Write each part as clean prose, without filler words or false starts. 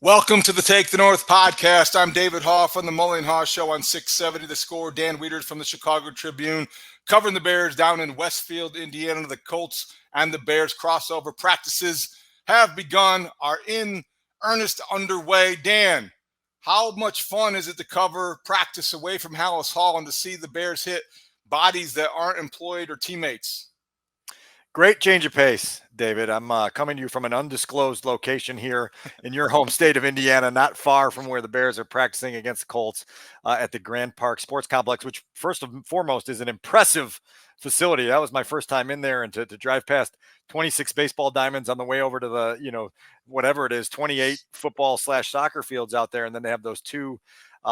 Welcome to the Take the North podcast. I'm David Haugh from the Mully and Haugh Show on 670 The Score. Dan Wiederer from the Chicago Tribune covering the Bears down in Westfield, Indiana. The Colts and the Bears crossover practices have begun, are in earnest underway. Dan, how much fun is it to cover practice away from Halas Hall and to see the Bears hit bodies that aren't employed or teammates? Great change of pace, David. I'm coming to you from an undisclosed location here in your home state of Indiana, not far from where the Bears are practicing against the Colts at the Grand Park Sports Complex, which first and foremost is an impressive facility. That was my first time in there, and to drive past 26 baseball diamonds on the way over to the, whatever it is, 28 football/soccer fields out there, and then they have those two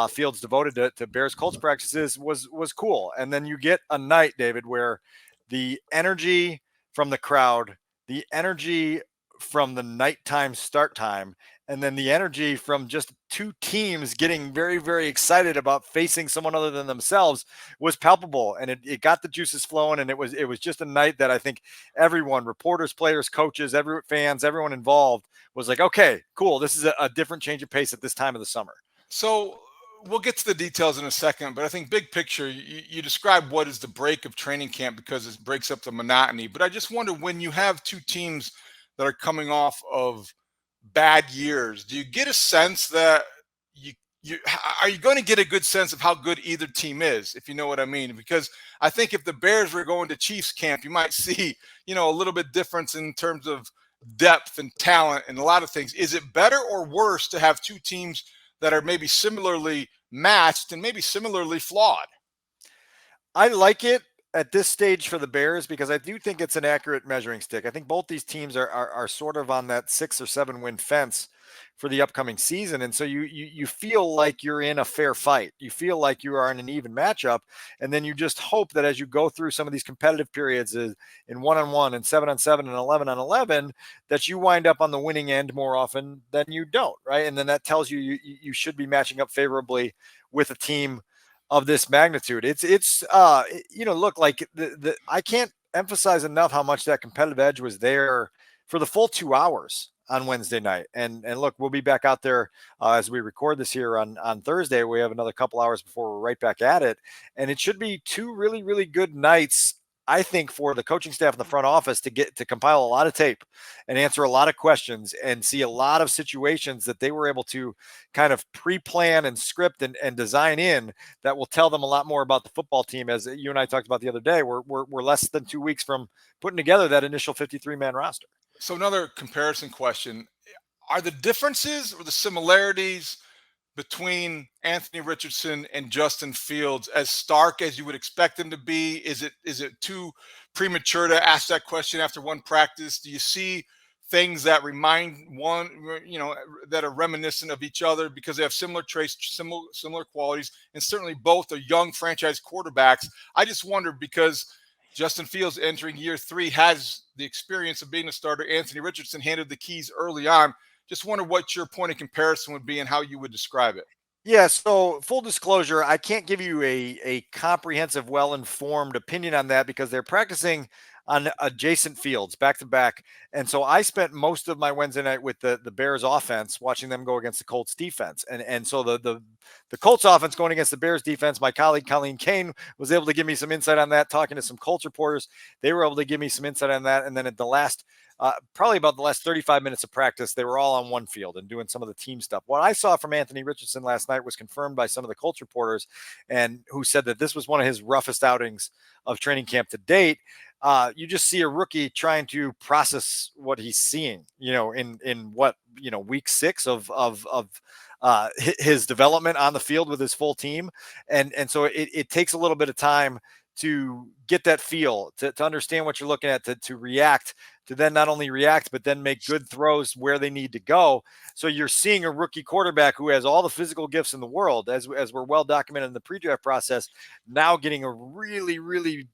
fields devoted to Bears Colts practices was cool. And then you get a night, David, where the energy from the crowd, the energy from the nighttime start time, and then the energy from just two teams getting very, very excited about facing someone other than themselves was palpable. And it got the juices flowing. And it was just a night that I think everyone, reporters, players, coaches, fans, everyone involved was like, okay, cool. This is a different change of pace at this time of the summer. So we'll get to the details in a second, but I think big picture, you describe what is the break of training camp because it breaks up the monotony. But I just wonder, when you have two teams that are coming off of bad years, do you get a sense that are you going to get a good sense of how good either team is, if you know what I mean? Because I think if the Bears were going to Chiefs camp, you might see, a little bit difference in terms of depth and talent and a lot of things. Is it better or worse to have two teams that are maybe similarly matched and maybe similarly flawed? I like it at this stage for the Bears because I do think it's an accurate measuring stick. I think both these teams are sort of on that 6 or 7 win fence for the upcoming season. And so you feel like you're in a fair fight. You feel like you are in an even matchup. And then you just hope that as you go through some of these competitive periods in 1-on-1 and 7-on-7 and 11-on-11, that you wind up on the winning end more often than you don't, right? And then that tells you should be matching up favorably with a team of this magnitude. Look, like I can't emphasize enough how much that competitive edge was there for the full 2 hours on Wednesday night. And look, we'll be back out there as we record this here on Thursday. We have another couple hours before we're right back at it. And it should be 2 really, really good nights, I think, for the coaching staff in the front office to compile a lot of tape and answer a lot of questions and see a lot of situations that they were able to kind of pre-plan and script and design in that will tell them a lot more about the football team. As you and I talked about the other day, we're less than 2 weeks from putting together that initial 53-man roster. So another comparison question: are the differences or the similarities between Anthony Richardson and Justin Fields as stark as you would expect them to be? Is it too premature to ask that question after one practice? Do you see things that remind one, that are reminiscent of each other because they have similar traits, similar qualities, and certainly both are young franchise quarterbacks? I just wonder because Justin Fields entering year 3 has the experience of being a starter. Anthony Richardson handed the keys early on. Just wonder what your point of comparison would be and how you would describe it. Yeah, so full disclosure, I can't give you a comprehensive, well-informed opinion on that because they're practicing on adjacent fields back to back. And so I spent most of my Wednesday night with the Bears offense, watching them go against the Colts defense. And so the Colts offense going against the Bears defense, my colleague Colleen Kane was able to give me some insight on that, talking to some Colts reporters. They were able to give me some insight on that. And then at the last, probably about the last 35 minutes of practice, they were all on one field and doing some of the team stuff. What I saw from Anthony Richardson last night was confirmed by some of the Colts reporters, and who said that this was one of his roughest outings of training camp to date. You just see a rookie trying to process what he's seeing, in what, week 6 of his development on the field with his full team. And so it takes a little bit of time to get that feel, to understand what you're looking at, to react, to then not only react, but then make good throws where they need to go. So you're seeing a rookie quarterback who has all the physical gifts in the world, as we're well documented in the pre-draft process, now getting a really, really,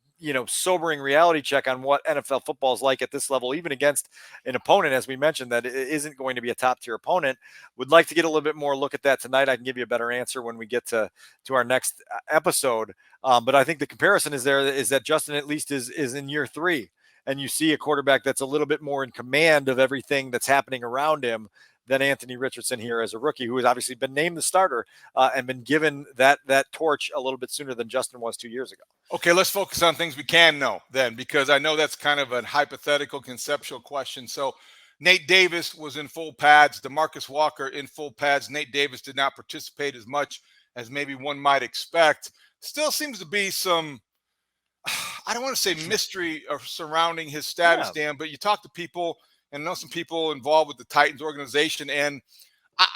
sobering reality check on what NFL football is like at this level, even against an opponent, as we mentioned, that isn't going to be a top tier opponent. Would like to get a little bit more look at that tonight. I can give you a better answer when we get to our next episode. But I think the comparison is that Justin at least is in year 3, and you see a quarterback that's a little bit more in command of everything that's happening around him than Anthony Richardson here as a rookie, who has obviously been named the starter and been given that torch a little bit sooner than Justin was 2 years ago. Okay, let's focus on things we can know then, because I know that's kind of a hypothetical, conceptual question. So Nate Davis was in full pads, DeMarcus Walker in full pads. Nate Davis did not participate as much as maybe one might expect. Still seems to be some, I don't want to say mystery surrounding his status, Yeah. Dan, but you talk to people and know some people involved with the Titans organization, and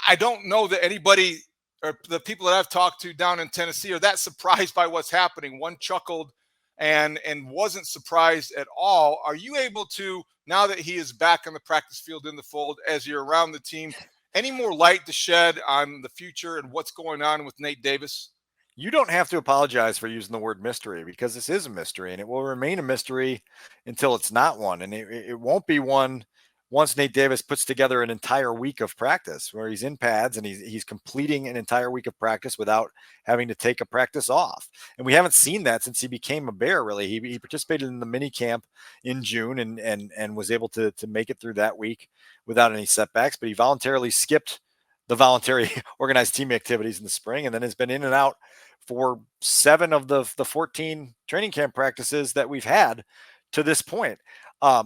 I don't know that anybody or the people that I've talked to down in Tennessee are that surprised by what's happening. One chuckled and wasn't surprised at all. Are you able to, now that he is back on the practice field in the fold, as you're around the team, any more light to shed on the future and what's going on with Nate Davis? You don't have to apologize for using the word mystery, because this is a mystery and it will remain a mystery until it's not one. And it won't be one once Nate Davis puts together an entire week of practice where he's in pads and he's completing an entire week of practice without having to take a practice off. And we haven't seen that since he became a Bear, really. He participated in the mini camp in June and was able to make it through that week without any setbacks, but he voluntarily skipped the voluntary organized team activities in the spring and then has been in and out for 7 of the 14 training camp practices that we've had to this point.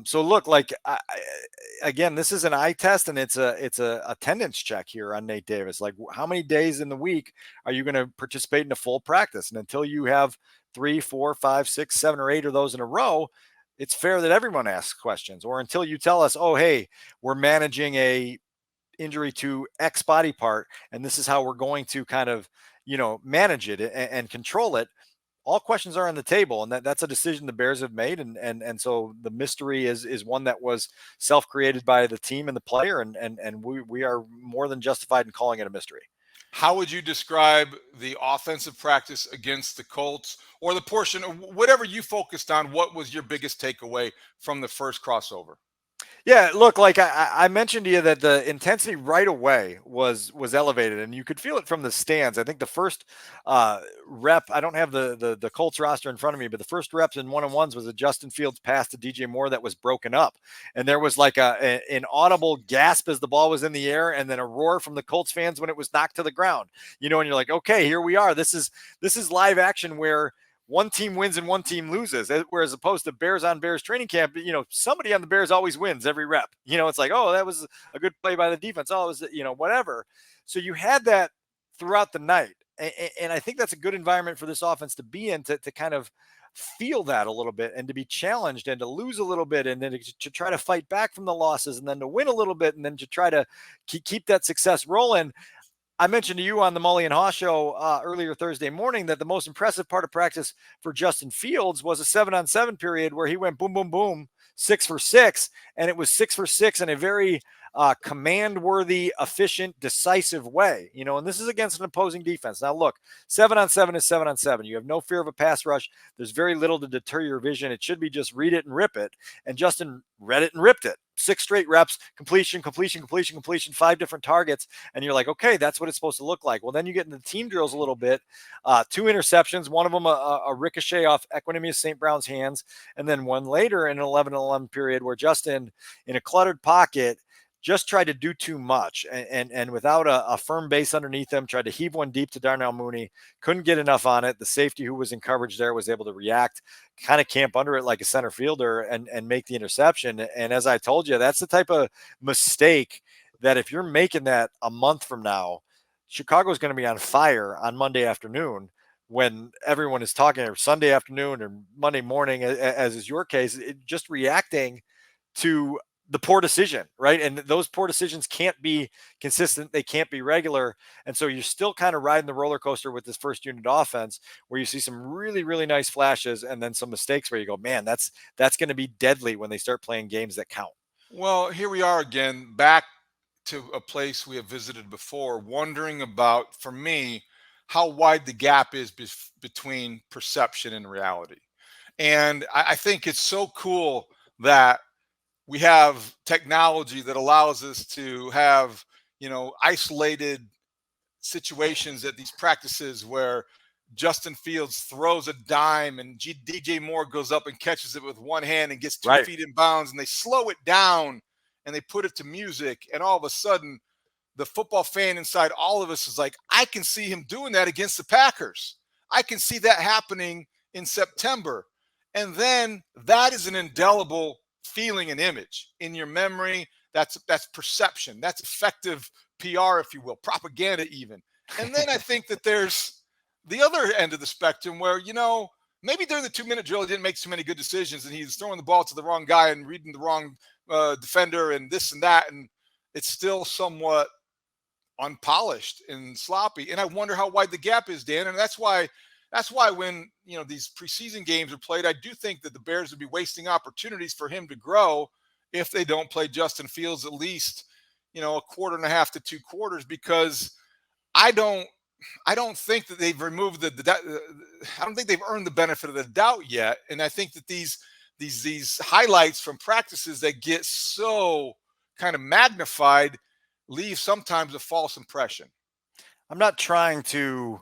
So look, like again, this is an eye test and it's a attendance check here on Nate Davis. Like, how many days in the week are you going to participate in a full practice? And until you have 3, 4, 5, 6, 7, or 8 of those in a row, it's fair that everyone asks questions. Or until you tell us, oh, hey, we're managing a injury to X body part, and this is how we're going to kind of, manage it and control it. All questions are on the table, and that's a decision the Bears have made, and so the mystery is one that was self-created by the team and the player, and we are more than justified in calling it a mystery. How would you describe the offensive practice against the Colts, or the portion, or whatever you focused on? What was your biggest takeaway from the first crossover? Yeah, look, like I mentioned to you that the intensity right away was elevated, and you could feel it from the stands. I think the first rep, I don't have the Colts roster in front of me, but the first reps in one-on-ones was a Justin Fields pass to DJ Moore that was broken up, and there was like an audible gasp as the ball was in the air, and then a roar from the Colts fans when it was knocked to the ground. And you're like, okay, here we are. This is live action where one team wins and one team loses, whereas opposed to Bears on Bears training camp, somebody on the Bears always wins every rep. It's like, oh, that was a good play by the defense. Oh, it was, whatever. So you had that throughout the night. And I think that's a good environment for this offense to be in, to kind of feel that a little bit and to be challenged and to lose a little bit and then to try to fight back from the losses and then to win a little bit and then to try to keep that success rolling. I mentioned to you on the Mully and Haugh show earlier Thursday morning that the most impressive part of practice for Justin Fields was a 7-on-7 period where he went boom, boom, boom, 6 for 6. And it was 6 for 6 in a very command-worthy, efficient, decisive way. And this is against an opposing defense. Now, look, 7-on-7 is 7-on-7. You have no fear of a pass rush. There's very little to deter your vision. It should be just read it and rip it. And Justin read it and ripped it. 6 straight reps, completion, 5 different targets. And you're like, okay, that's what it's supposed to look like. Well, then you get into the team drills a little bit. 2 interceptions, one of them a ricochet off Equanimous St. Brown's hands. And then one later in an 11-on-11 period where Justin, in a cluttered pocket, just tried to do too much and without a firm base underneath him, tried to heave one deep to Darnell Mooney, couldn't get enough on it. The safety who was in coverage there was able to react, kind of camp under it like a center fielder and make the interception. And as I told you, that's the type of mistake that if you're making that a month from now, Chicago is going to be on fire on Monday afternoon when everyone is talking, or Sunday afternoon or Monday morning, as is your case, just reacting to the poor decision, right? And those poor decisions can't be consistent. They can't be regular. And so you're still kind of riding the roller coaster with this first unit offense where you see some really, really nice flashes and then some mistakes where you go, man, that's going to be deadly when they start playing games that count. Well, here we are again, back to a place we have visited before, wondering about, for me, how wide the gap is between perception and reality. And I think it's so cool that we have technology that allows us to have, isolated situations at these practices where Justin Fields throws a dime and DJ Moore goes up and catches it with one hand and gets 2 Right. feet in bounds, and they slow it down and they put it to music, and all of a sudden the football fan inside all of us is like, I can see him doing that against the Packers. I can see that happening in September. And then that is an indelible feeling and image in your memory. That's perception. That's effective PR, if you will, propaganda even. And then I think that there's the other end of the spectrum where, maybe during the 2-minute drill, he didn't make so many good decisions and he's throwing the ball to the wrong guy and reading the wrong defender and this and that. And it's still somewhat unpolished and sloppy. And I wonder how wide the gap is, Dan. And that's why when, these preseason games are played, I do think that the Bears would be wasting opportunities for him to grow if they don't play Justin Fields at least, a quarter and a half to 2 quarters, because I don't think that they've removed I don't think they've earned the benefit of the doubt yet. And I think that these highlights from practices that get so kind of magnified leave sometimes a false impression. I'm not trying to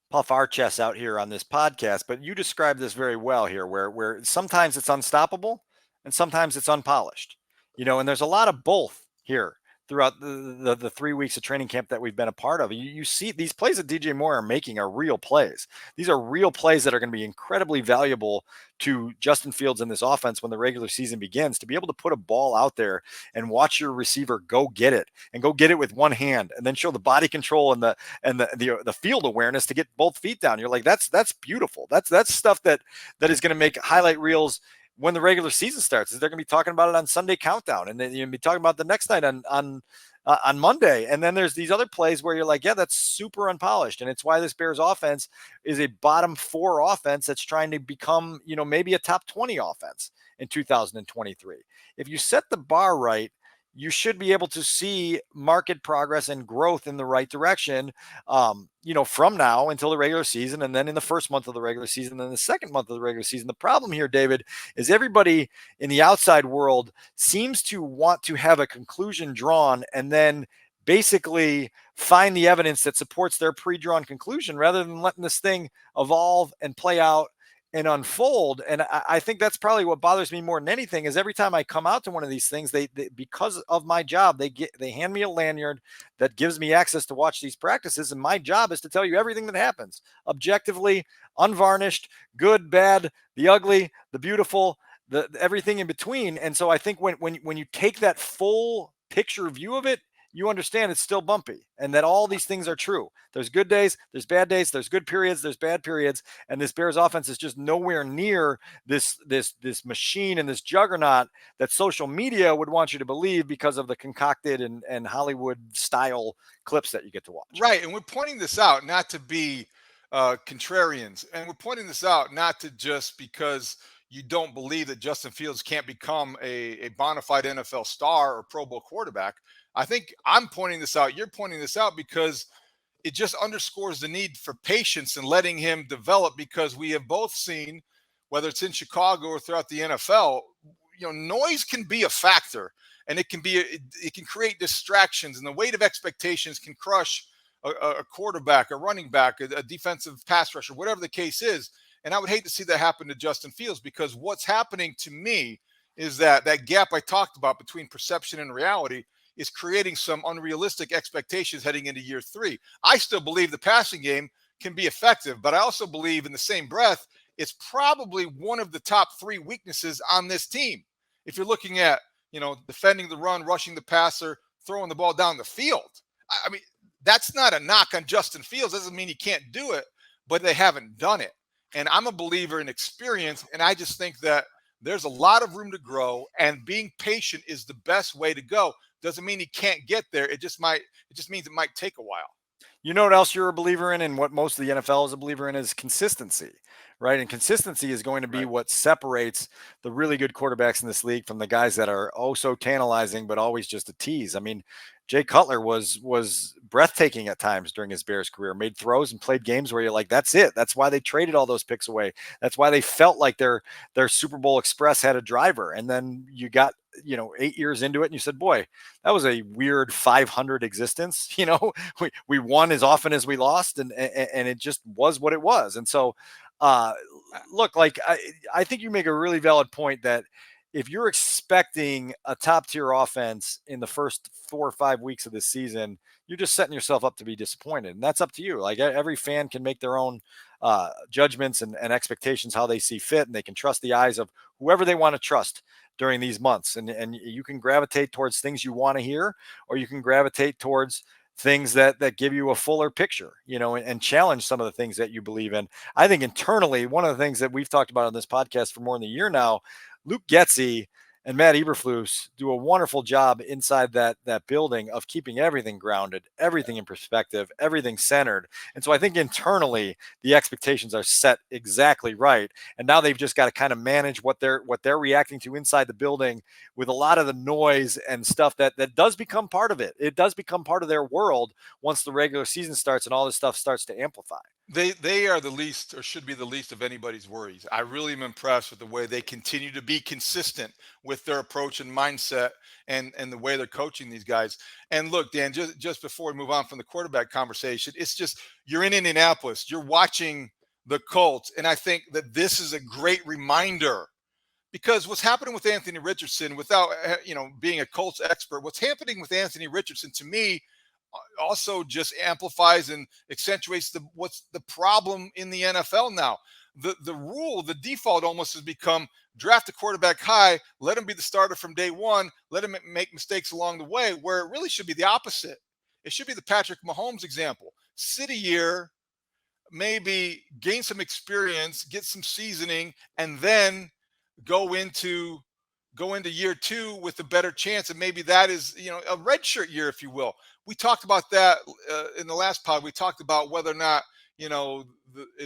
puff our chests out here on this podcast, but you described this very well here, where sometimes it's unstoppable and sometimes it's unpolished, and there's a lot of both here throughout the 3 weeks of training camp that we've been a part of. You see these plays that DJ Moore are making are real plays. These are real plays that are going to be incredibly valuable to Justin Fields in this offense when the regular season begins, to be able to put a ball out there and watch your receiver go get it with one hand, and then show the body control and the field awareness to get both feet down. You're like, that's beautiful. That's stuff that is going to make highlight reels when the regular season starts. They're going to be talking about it on Sunday Countdown, and then you're going to be talking about the next night on Monday. And then there's these other plays where you're like, yeah, that's super unpolished. And it's why this Bears offense is a bottom 4 offense that's trying to become, maybe a top 20 offense in 2023. If you set the bar right, you should be able to see market progress and growth in the right direction, from now until the regular season, and then in the first month of the regular season, and then the second month of the regular season. The problem here, David, is everybody in the outside world seems to want to have a conclusion drawn and then basically find the evidence that supports their pre-drawn conclusion rather than letting this thing evolve and play out and unfold. And I think that's probably what bothers me more than anything, is every time I come out to one of these things, they because of my job, they hand me a lanyard that gives me access to watch these practices. And my job is to tell you everything that happens objectively, unvarnished, good, bad, the ugly, the beautiful, the everything in between. And so I think when you take that full picture view of it, you understand it's still bumpy, and that all these things are true. There's good days, there's bad days, there's good periods, there's bad periods. And this Bears offense is just nowhere near this machine and this juggernaut that social media would want you to believe because of the concocted and Hollywood style clips that you get to watch. Right. And we're pointing this out not to be contrarians. And we're pointing this out not to just because you don't believe that Justin Fields can't become a bona fide NFL star or Pro Bowl quarterback. I think I'm pointing this out. You're pointing this out because it just underscores the need for patience and letting him develop, because we have both seen, whether it's in Chicago or throughout the NFL, noise can be a factor, and it can create distractions, and the weight of expectations can crush a quarterback, a running back, a defensive pass rusher, whatever the case is. And I would hate to see that happen to Justin Fields, because what's happening to me is that gap I talked about between perception and reality is creating some unrealistic expectations heading into year 3. I still believe the passing game can be effective, but I also believe in the same breath, it's probably one of the top 3 weaknesses on this team. If you're looking at, defending the run, rushing the passer, throwing the ball down the field. I mean, that's not a knock on Justin Fields. Doesn't mean he can't do it, but they haven't done it. And I'm a believer in experience, and I just think that there's a lot of room to grow, and being patient is the best way to go. Doesn't mean he can't get there. It just means it might take a while. You know what else you're a believer in, and what most of the NFL is a believer in, is consistency, right? And consistency is going to be what separates the really good quarterbacks in this league from the guys that are oh so tantalizing, but always just a tease. I mean, Jay Cutler was breathtaking at times during his Bears career, made throws and played games where you're like, that's it. That's why they traded all those picks away. That's why they felt like their Super Bowl Express had a driver. And then you got, 8 years into it and you said, boy, that was a weird 500 existence. We won as often as we lost, and it just was what it was. And so, look, like I think you make a really valid point that if you're expecting a top tier offense in the first 4 or 5 weeks of this season, you're just setting yourself up to be disappointed. And that's up to you. Like every fan can make their own judgments and expectations how they see fit, and they can trust the eyes of whoever they want to trust during these months. And you can gravitate towards things you want to hear, or you can gravitate towards things that give you a fuller picture, and challenge some of the things that you believe in. I think internally, one of the things that we've talked about on this podcast for more than a year now, Luke Getsy and Matt Eberflus do a wonderful job inside that building of keeping everything grounded, everything in perspective, everything centered. And so I think internally the expectations are set exactly right. And now they've just got to kind of manage what they're reacting to inside the building, with a lot of the noise and stuff that does become part of it. It does become part of their world once the regular season starts and all this stuff starts to amplify. They are the least, or should be the least, of anybody's worries. I really am impressed with the way they continue to be consistent with their approach and mindset, and the way they're coaching these guys. And look, Dan, just before we move on from the quarterback conversation, it's just, you're in Indianapolis, you're watching the Colts, and I think that this is a great reminder, because what's happening with Anthony Richardson, without being a Colts expert, what's happening with Anthony Richardson to me also just amplifies and accentuates what's the problem in the NFL now. The default almost has become, draft a quarterback high, let him be the starter from day one, let him make mistakes along the way, where it really should be the opposite. It should be the Patrick Mahomes example. Sit a year, maybe gain some experience, get some seasoning, and then go into year two with a better chance. And maybe that is, a redshirt year, if you will. We talked about that in the last pod. We talked about whether or not, in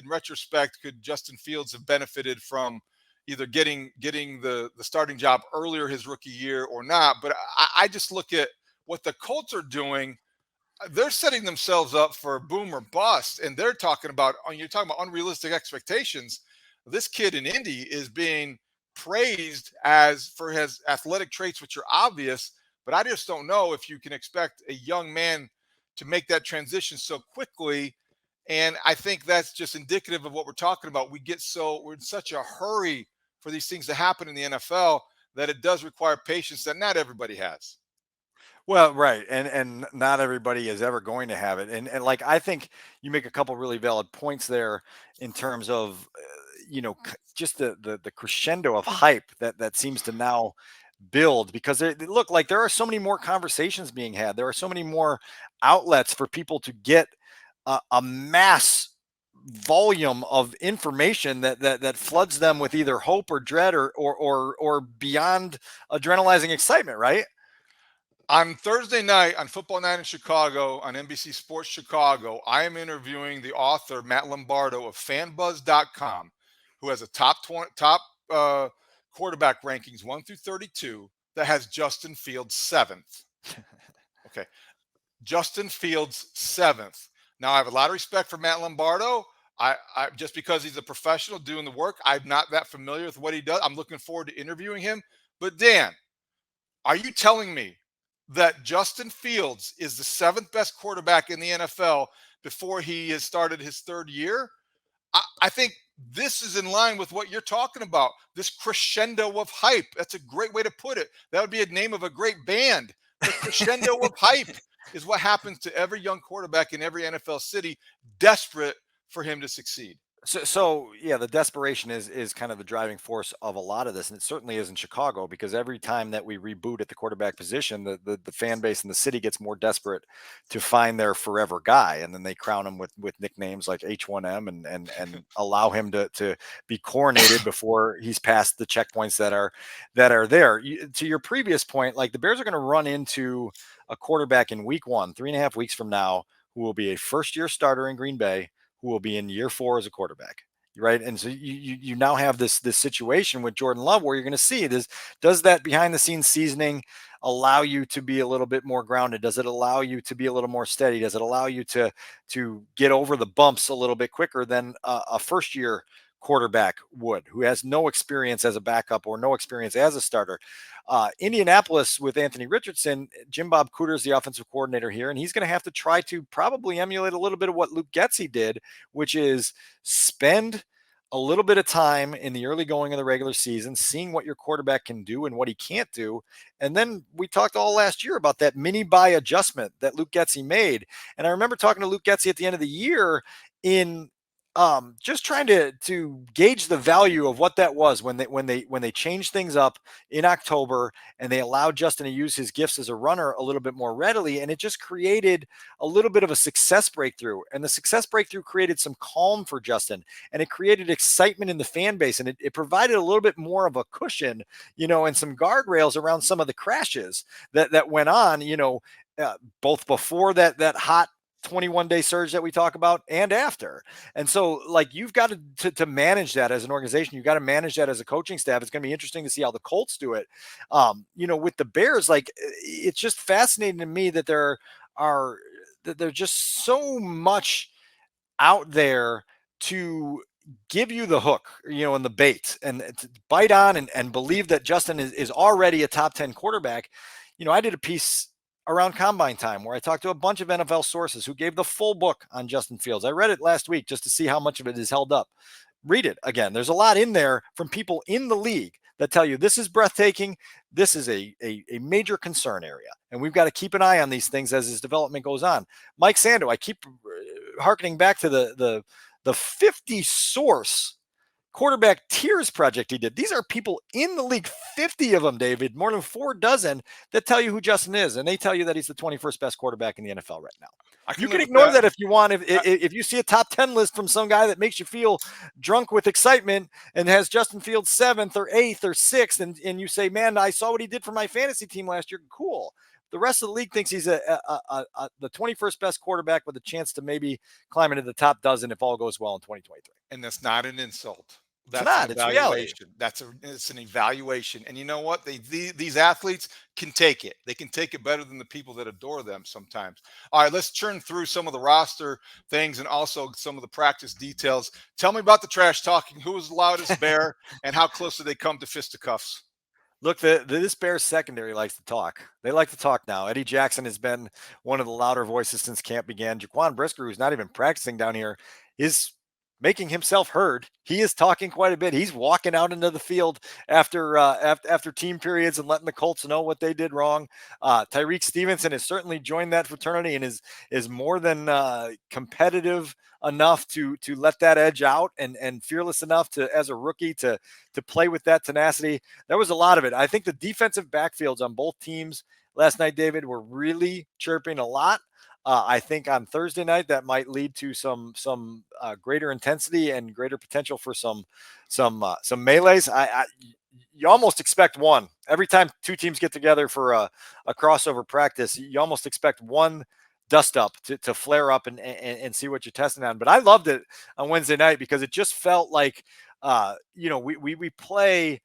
retrospect, could Justin Fields have benefited from either getting the starting job earlier his rookie year or not. But I just look at what the Colts are doing. They're setting themselves up for boom or bust, and they're talking about, you're talking about unrealistic expectations. This kid in Indy is being praised for his athletic traits, which are obvious, but I just don't know if you can expect a young man to make that transition so quickly. And I think that's just indicative of what we're talking about. We're in such a hurry for these things to happen in the NFL that it does require patience that not everybody has. Well, right, and not everybody is ever going to have it, and like I think you make a couple really valid points there in terms of just the crescendo of hype that seems to now build, because they look like there are so many more conversations being had, there are so many more outlets for people to get a mass volume of information that floods them with either hope or dread or beyond adrenalizing excitement, right? On Thursday night, on Football Night in Chicago, on NBC Sports Chicago, I am interviewing the author, Matt Lombardo of fanbuzz.com, who has a top quarterback rankings 1 through 32 that has Justin Fields 7th. Okay. Justin Fields 7th. Now, I have a lot of respect for Matt Lombardo. I just because he's a professional doing the work, I'm not that familiar with what he does. I'm looking forward to interviewing him. But Dan, are you telling me that Justin Fields is the 7th best quarterback in the NFL before he has started his third year? I think this is in line with what you're talking about, this crescendo of hype. That's a great way to put it. That would be a name of a great band. The crescendo of hype is what happens to every young quarterback in every NFL city, desperate for him to succeed. So yeah, the desperation is kind of the driving force of a lot of this, and it certainly is in Chicago, because every time that we reboot at the quarterback position, the fan base in the city gets more desperate to find their forever guy, and then they crown him with nicknames like H1M, and allow him to be coronated before he's passed the checkpoints that are there. To your previous point, like the Bears are going to run into a quarterback in week 1, 3.5 weeks from now, who will be a first year starter in Green Bay, who will be in year 4 as a quarterback, right? And so you now have this situation with Jordan Love, where you're going to see this. Does that behind the scenes seasoning allow you to be a little bit more grounded? Does it allow you to be a little more steady? Does it allow you to get over the bumps a little bit quicker than a first year quarterback would, who has no experience as a backup or no experience as a starter? Indianapolis with Anthony Richardson, Jim Bob Cooter is the offensive coordinator here, and he's going to have to try to probably emulate a little bit of what Luke Getsy did, which is spend a little bit of time in the early going of the regular season, seeing what your quarterback can do and what he can't do. And then we talked all last year about that mini buy adjustment that Luke Getsy made. And I remember talking to Luke Getsy at the end of the year in just trying to gauge the value of what that was when they changed things up in October and they allowed Justin to use his gifts as a runner a little bit more readily, and it just created a little bit of a success breakthrough. And the success breakthrough created some calm for Justin, and it created excitement in the fan base, and it provided a little bit more of a cushion, and some guardrails around some of the crashes that went on, both before that hot 21-day surge that we talk about and after. And so, like, you've got to manage that as an organization. You've got to manage that as a coaching staff. It's going to be interesting to see how the Colts do it. With the Bears, like, it's just fascinating to me that there's just so much out there to give you the hook, and the bait, and to bite on and believe that Justin is already a top 10 quarterback. I did a piece around combine time where I talked to a bunch of NFL sources who gave the full book on Justin Fields. I read it last week just to see how much of it is held up. Read it again. There's a lot in there from people in the league that tell you this is breathtaking. This is a major concern area. And we've got to keep an eye on these things as his development goes on. Mike Sando, I keep hearkening back to the 50 source quarterback tiers project he did. These are people in the league, 50 of them, David, more than 4 dozen, that tell you who Justin is. And they tell you that he's the 21st best quarterback in the NFL right now. You can ignore that if you want. If you see a top 10 list from some guy that makes you feel drunk with excitement and has Justin Fields 7th or 8th or 6th, and you say, man, I saw what he did for my fantasy team last year. Cool. The rest of the league thinks he's the 21st best quarterback with a chance to maybe climb into the top dozen if all goes well in 2023. And that's not an insult. That's not. an evaluation. It's reality. It's an evaluation. And you know what? These athletes can take it. They can take it better than the people that adore them sometimes. All right, let's churn through some of the roster things and also some of the practice details. Tell me about the trash talking. Who was the loudest Bear, and how close did they come to fisticuffs? Look, this Bears secondary likes to talk. They like to talk now. Eddie Jackson has been one of the louder voices since camp began. Jaquan Brisker, who's not even practicing down here, is making himself heard. He is talking quite a bit. He's walking out into the field after team periods and letting the Colts know what they did wrong. Tyreek Stevenson has certainly joined that fraternity and is more than competitive enough to let that edge out and fearless enough to, as a rookie, to play with that tenacity. There was a lot of it. I think the defensive backfields on both teams last night, David, were really chirping a lot. I think on Thursday night that might lead to some greater intensity and greater potential for some melees. You almost expect one every time two teams get together for a crossover practice. You almost expect one dust up to flare up and see what you're testing on. But I loved it on Wednesday night because it just felt like we play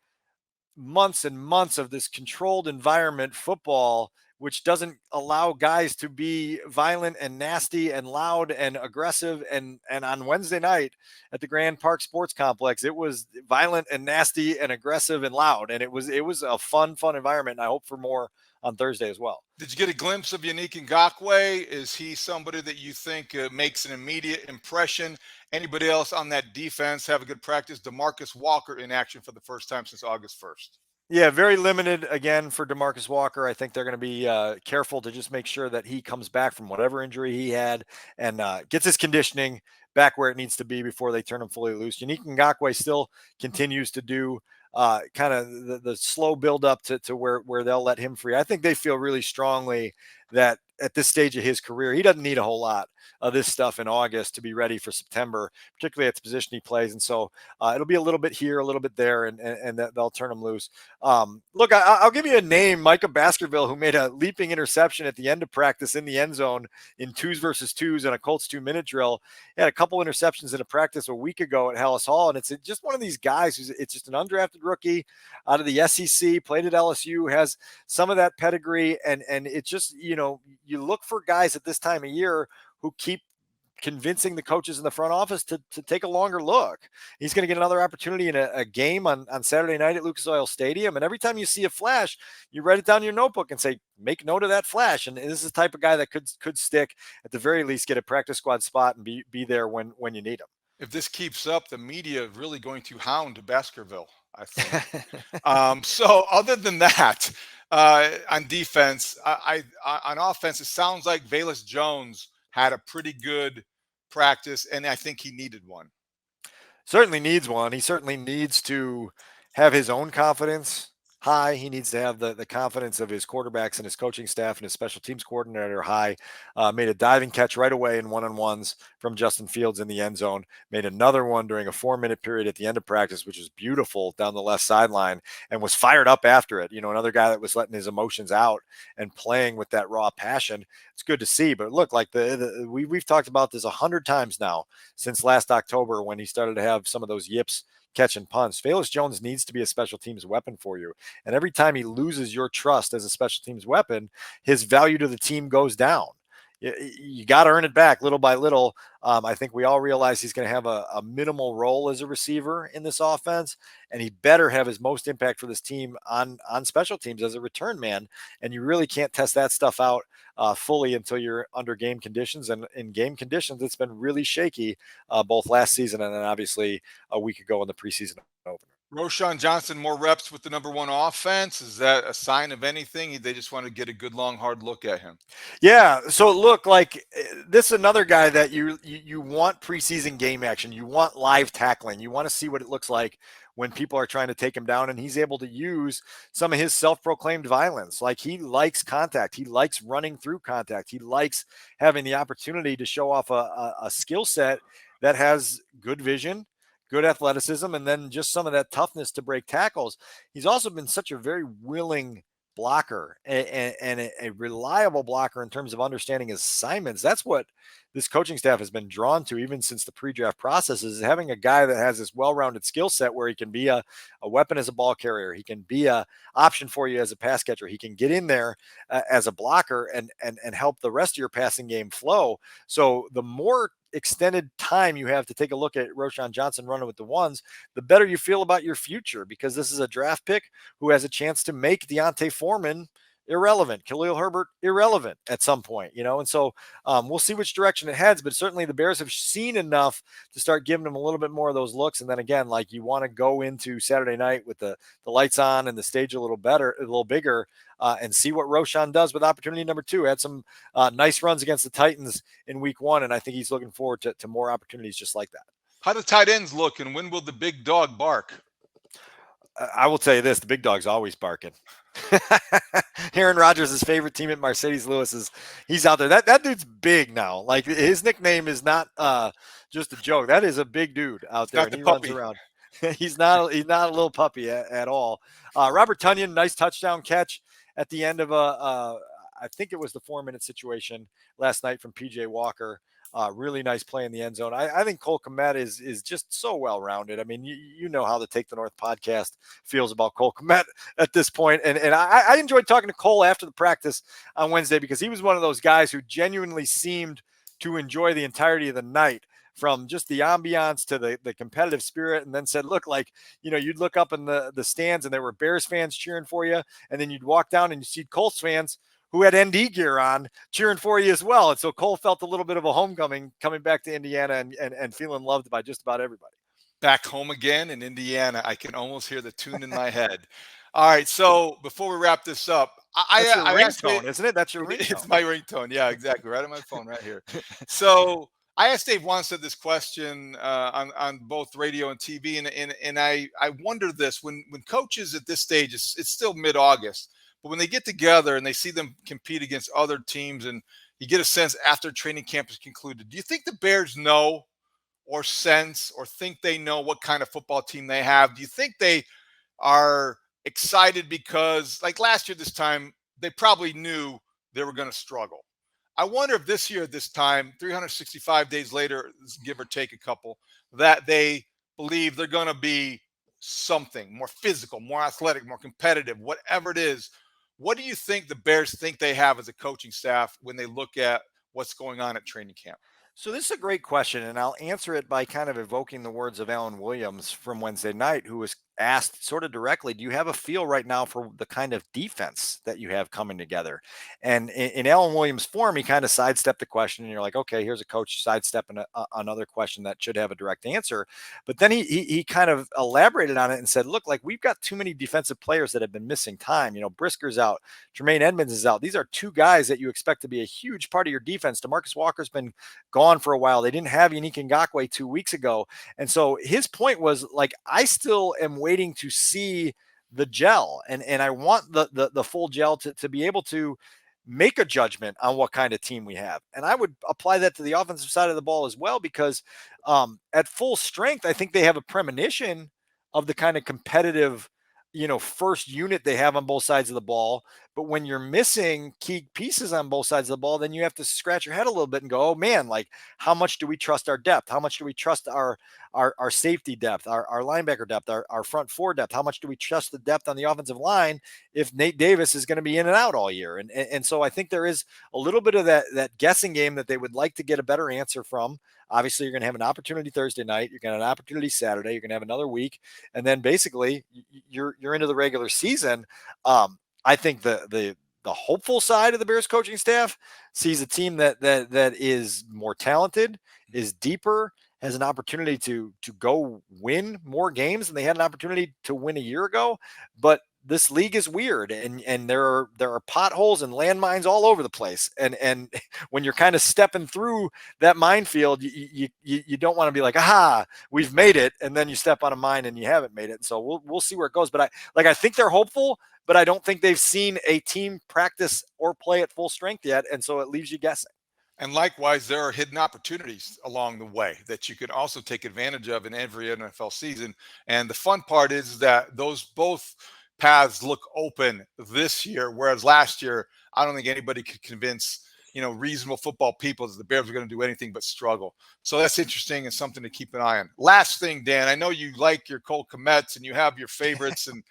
months and months of this controlled environment football, which doesn't allow guys to be violent and nasty and loud and aggressive. And on Wednesday night at the Grand Park Sports Complex, it was violent and nasty and aggressive and loud. And it was a fun environment. And I hope for more on Thursday as well. Did you get a glimpse of Yannick Ngakoue? Is he somebody that you think makes an immediate impression? Anybody else on that defense have a good practice? DeMarcus Walker in action for the first time since August 1st. Yeah, very limited again for DeMarcus Walker. I think they're going to be careful to just make sure that he comes back from whatever injury he had and gets his conditioning back where it needs to be before they turn him fully loose. Yannick Ngakoue still continues to do kind of the slow build up to where they'll let him free. I think they feel really strongly that at this stage of his career, he doesn't need a whole lot of this stuff in August to be ready for September, particularly at the position he plays. And so it'll be a little bit here, a little bit there, and that they'll turn him loose. Look, I'll give you a name, Micah Baskerville, who made a leaping interception at the end of practice in the end zone in 2s versus 2s in a Colts 2-minute drill. He had a couple interceptions in a practice a week ago at Hallis Hall. And it's just one of these guys it's just an undrafted rookie out of the SEC, played at LSU, has some of that pedigree. And it's just, you look for guys at this time of year who keep convincing the coaches in the front office to take a longer look. He's going to get another opportunity in a game on Saturday night at Lucas Oil Stadium. And every time you see a flash, you write it down in your notebook and say, make note of that flash. And this is the type of guy that could stick, at the very least, get a practice squad spot and be there when you need him. If this keeps up, the media is really going to hound Baskerville, I think. So other than that, on defense, on offense, it sounds like Velus Jones had a pretty good practice, and I think he needed one. Certainly needs one. He certainly needs to have his own confidence high. He needs to have the confidence of his quarterbacks and his coaching staff and his special teams coordinator high. Made a diving catch right away in one-on-ones from Justin Fields in the end zone. Made another one during a 4-minute period at the end of practice, which was beautiful down the left sideline, and was fired up after it. Another guy that was letting his emotions out and playing with that raw passion. It's good to see. But look, like we've talked about this 100 times now since last October when he started to have some of those yips catching punts. Velus Jones needs to be a special teams weapon for you. And every time he loses your trust as a special teams weapon, his value to the team goes down. You got to earn it back little by little. I think we all realize he's going to have a minimal role as a receiver in this offense, and he better have his most impact for this team on special teams as a return man. And you really can't test that stuff out fully until you're under game conditions. And in game conditions, it's been really shaky both last season and then obviously a week ago in the preseason opener. Roshan Johnson, more reps with the number one offense. Is that a sign of anything? They just want to get a good, long, hard look at him. Yeah. So look, like this is another guy that you want preseason game action. You want live tackling. You want to see what it looks like when people are trying to take him down, and he's able to use some of his self-proclaimed violence. Like he likes contact. He likes running through contact. He likes having the opportunity to show off a skill set that has good vision, good athleticism, and then just some of that toughness to break tackles. He's also been such a very willing blocker and a reliable blocker in terms of understanding his assignments. That's what this coaching staff has been drawn to even since the pre-draft process, is having a guy that has this well-rounded skill set where he can be a weapon as a ball carrier. He can be a option for you as a pass catcher. He can get in there as a blocker and help the rest of your passing game flow. So the more extended time you have to take a look at Roshan Johnson running with the ones, the better you feel about your future, because this is a draft pick who has a chance to make Deontay Foreman irrelevant, Khalil Herbert irrelevant at some point, and so we'll see which direction it heads, but certainly the Bears have seen enough to start giving them a little bit more of those looks. And then again, like you want to go into Saturday night with the lights on and the stage a little better, a little bigger, and see what Roshan does with opportunity number 2. Had some nice runs against the Titans in week 1, and I think he's looking forward to more opportunities just like that. How do tight ends look, and when will the big dog bark? I will tell you this: the big dog's always barking. Aaron Rodgers' favorite team at Mercedes-Lewis he's out there. That dude's big now. Like his nickname is not just a joke. That is a big dude out there, and he runs around. He's not a little puppy at all. Robert Tonyan, nice touchdown catch at the end of I think it was the 4-minute situation last night from PJ Walker. Really nice play in the end zone. I think Cole Kmet is just so well-rounded. I mean, you know how the Take the North podcast feels about Cole Kmet at this point. And I enjoyed talking to Cole after the practice on Wednesday, because he was one of those guys who genuinely seemed to enjoy the entirety of the night, from just the ambiance to the competitive spirit, and then said, look, like, you'd look up in the stands and there were Bears fans cheering for you, and then you'd walk down and you see Colts fans who had ND gear on cheering for you as well. And so Cole felt a little bit of a homecoming coming back to Indiana and feeling loved by just about everybody. Back home again in Indiana. I can almost hear the tune in my head. All right. So before we wrap this up, that's your ringtone, isn't it? That's your ringtone. It's my ringtone. Yeah, exactly. Right on my phone right here. So I asked Dave Wannstedt this question on both radio and TV. And I wonder this, when coaches at this stage, it's still mid-August, but when they get together and they see them compete against other teams, and you get a sense after training camp is concluded, do you think the Bears know or sense or think they know what kind of football team they have? Do you think they are excited because, like last year this time, they probably knew they were going to struggle? I wonder if this year, this time, 365 days later, give or take a couple, that they believe they're going to be something more physical, more athletic, more competitive, whatever it is. What do you think the Bears think they have as a coaching staff when they look at what's going on at training camp? So this is a great question, and I'll answer it by kind of evoking the words of Alan Williams from Wednesday night, who was asked sort of directly, do you have a feel right now for the kind of defense that you have coming together? And in Alan Williams' form, he kind of sidestepped the question, and you're like, okay, here's a coach sidestepping another question that should have a direct answer. But then he kind of elaborated on it and said, look, like we've got too many defensive players that have been missing time. Brisker's out, Tremaine Edmonds is out. These are two guys that you expect to be a huge part of your defense. DeMarcus Walker's been gone for a while. They didn't have Unique Ngakoue 2 weeks ago. And so his point was like, I still am waiting to see the gel, and I want the full gel to be able to make a judgment on what kind of team we have. And I would apply that to the offensive side of the ball as well, because at full strength, I think they have a premonition of the kind of competitive, first unit they have on both sides of the ball. But when you're missing key pieces on both sides of the ball, then you have to scratch your head a little bit and go, oh man, like how much do we trust our depth? How much do we trust our safety depth, our linebacker depth, our front four depth? How much do we trust the depth on the offensive line if Nate Davis is going to be in and out all year? And so I think there is a little bit of that guessing game that they would like to get a better answer from. Obviously, you're going to have an opportunity Thursday night. You're going to have an opportunity Saturday. You're going to have another week, and then basically you're into the regular season. I think the hopeful side of the Bears coaching staff sees a team that is more talented, is deeper, has an opportunity to go win more games than they had an opportunity to win a year ago. But this league is weird, and there are potholes and landmines all over the place. And when you're kind of stepping through that minefield, you don't want to be like, aha, we've made it, and then you step on a mine and you haven't made it. And so we'll see where it goes. But I think they're hopeful, but I don't think they've seen a team practice or play at full strength yet, and so it leaves you guessing. And likewise, there are hidden opportunities along the way that you can also take advantage of in every NFL season. And the fun part is that those both paths look open this year, whereas last year, I don't think anybody could convince reasonable football people that the Bears were going to do anything but struggle. So that's interesting and something to keep an eye on. Last thing, Dan, I know you like your Colt Komets and you have your favorites, and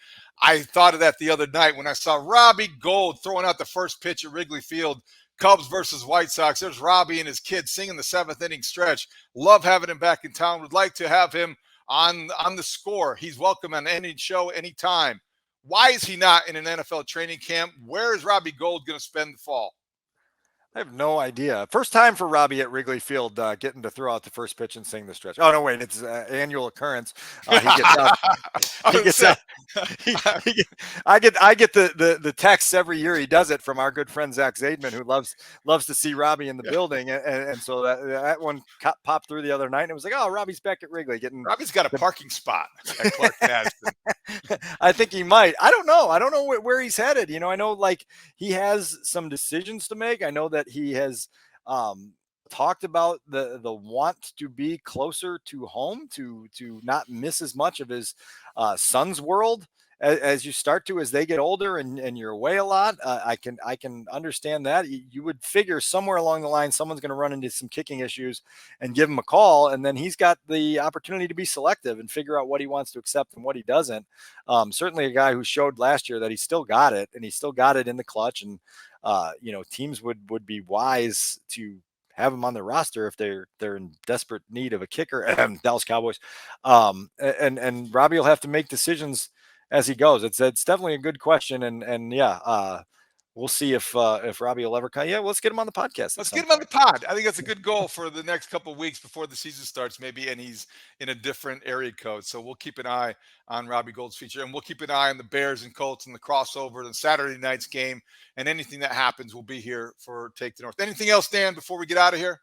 I thought of that the other night when I saw Robbie Gould throwing out the first pitch at Wrigley Field. Cubs versus White Sox. There's Robbie and his kids singing the seventh inning stretch. Love having him back in town. Would like to have him on the score. He's welcome on any show, anytime. Why is he not in an NFL training camp? Where is Robbie Gould going to spend the fall? I have no idea. First time for Robbie at Wrigley Field, getting to throw out the first pitch and sing the stretch. Oh no, wait, it's an annual occurrence. He gets out. He gets out. I get the texts every year he does it from our good friend Zach Zaidman, who loves to see Robbie in the building, and so that one popped through the other night, and it was like, oh, Robbie's back at Wrigley. Robbie's got a parking spot at Clark Madison. I think he might. I don't know. I don't know where he's headed. I know like he has some decisions to make. I know that he has talked about the want to be closer to home, to not miss as much of his son's world as you start to as they get older and you're away a lot. I can understand that. You would figure somewhere along the line someone's going to run into some kicking issues and give him a call, and then he's got the opportunity to be selective and figure out what he wants to accept and what he doesn't. Certainly a guy who showed last year that he still got it, and he still got it in the clutch, and teams would be wise to have him on their roster if they're in desperate need of a kicker. Dallas Cowboys. And Robbie will have to make decisions as he goes. It's definitely a good question. And yeah, we'll see if Robbie will ever come. Yeah, let's get him on the podcast. Let's get him on the pod. I think that's a good goal for the next couple of weeks before the season starts, maybe, and he's in a different area code. So we'll keep an eye on Robbie Gould's future, and we'll keep an eye on the Bears and Colts and the crossover, the Saturday night's game, and anything that happens. We'll be here for Take the North. Anything else, Dan, before we get out of here?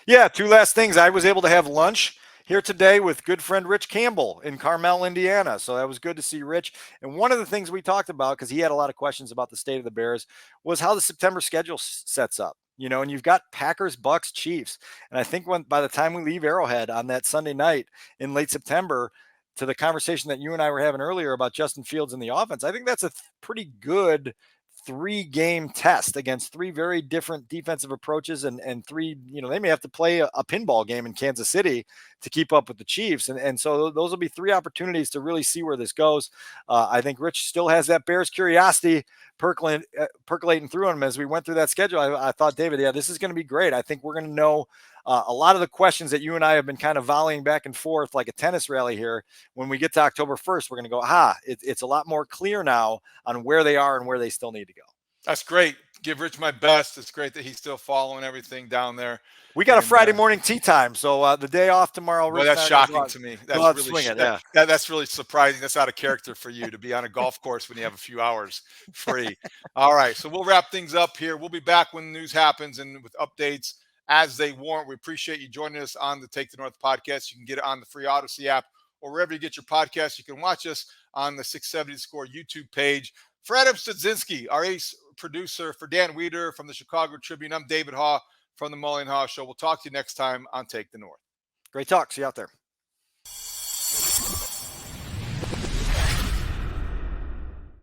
Yeah, two last things. I was able to have lunch here today with good friend Rich Campbell in Carmel, Indiana. So that was good to see Rich. And one of the things we talked about, because he had a lot of questions about the state of the Bears, was how the September schedule sets up. And you've got Packers, Bucks, Chiefs. And I think by the time we leave Arrowhead on that Sunday night in late September, to the conversation that you and I were having earlier about Justin Fields and the offense, I think that's a pretty good 3-game test against 3 very different defensive approaches, and 3, they may have to play a pinball game in Kansas City to keep up with the Chiefs. And so those will be 3 opportunities to really see where this goes. I think Rich still has that Bears curiosity percolating through him as we went through that schedule. I thought, David, yeah, this is going to be great. I think we're going to know a lot of the questions that you and I have been kind of volleying back and forth like a tennis rally here, when we get to October 1st, we're going to go, it's a lot more clear now on where they are and where they still need to go. That's great. Give Rich my best. It's great that he's still following everything down there. We got a Friday morning tea time, so the day off tomorrow. Well, that's shocking to me. That's really that's really surprising. That's out of character for you to be on a golf course when you have a few hours free. All right, so we'll wrap things up here. We'll be back when the news happens and with updates as they warrant. We appreciate you joining us on the Take the North podcast. You can get it on the free Odyssey app or wherever you get your podcasts. You can watch us on the 670 Score YouTube page. For Adam Studzinski, our ace producer, for Dan Wiederer from the Chicago Tribune, I'm David Haugh from the Mully and Haugh Show. We'll talk to you next time on Take the North. Great talk. See you out there.